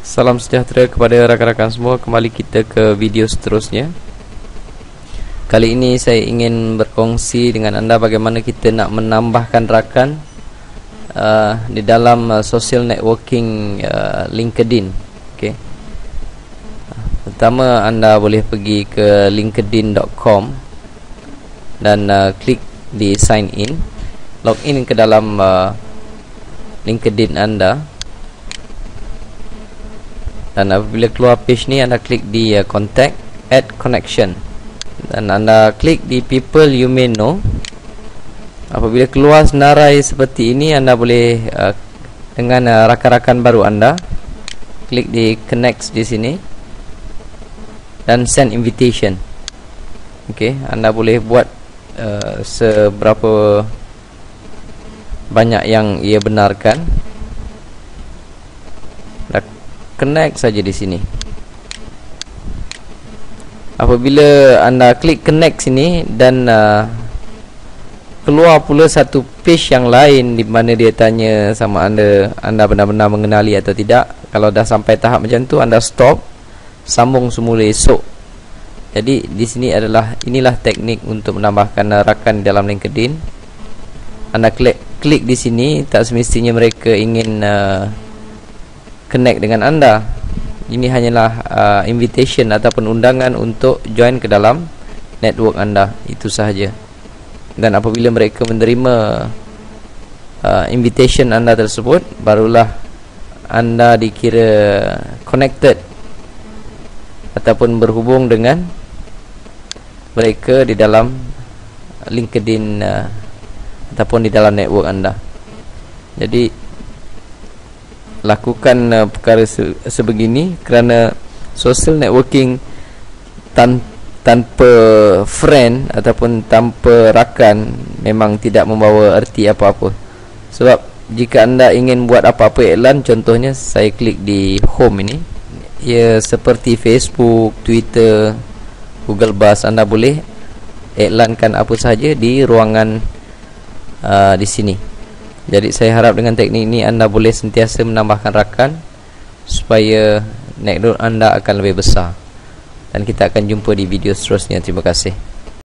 Salam sejahtera kepada rakan-rakan semua. Kembali kita ke video seterusnya. Kali ini saya ingin berkongsi dengan anda bagaimana kita nak menambahkan rakan di dalam social networking LinkedIn. Okay. Pertama, anda boleh pergi ke linkedin.com dan klik di sign in, login ke dalam LinkedIn anda. Dan apabila keluar page ni, anda klik di contact, add connection, dan anda klik di people you may know. Apabila keluar senarai seperti ini, anda boleh dengan rakan-rakan baru anda klik di connect di sini dan send invitation. Okey, anda boleh buat seberapa banyak yang ia benarkan. Connect saja di sini. Apabila anda klik connect sini dan keluar pula satu page yang lain di mana dia tanya sama anda benar-benar mengenali atau tidak. Kalau dah sampai tahap macam tu, anda stop, sambung semula esok. Jadi di sini inilah teknik untuk menambahkan rakan dalam LinkedIn. Anda klik di sini, tak semestinya mereka ingin connect dengan anda. Ini hanyalah invitation ataupun undangan untuk join ke dalam network anda, itu sahaja. Dan apabila mereka menerima invitation anda tersebut, barulah anda dikira connected ataupun berhubung dengan mereka di dalam LinkedIn ataupun di dalam network anda. Jadi lakukan perkara sebegini kerana social networking tanpa friend ataupun tanpa rakan memang tidak membawa erti apa-apa. Sebab jika anda ingin buat apa-apa iklan, contohnya saya klik di home ini, ia seperti Facebook, Twitter, Google Buzz, anda boleh iklankan apa sahaja di ruangan di sini. Jadi saya harap dengan teknik ini anda boleh sentiasa menambahkan rakan supaya network anda akan lebih besar. Dan kita akan jumpa di video seterusnya. Terima kasih.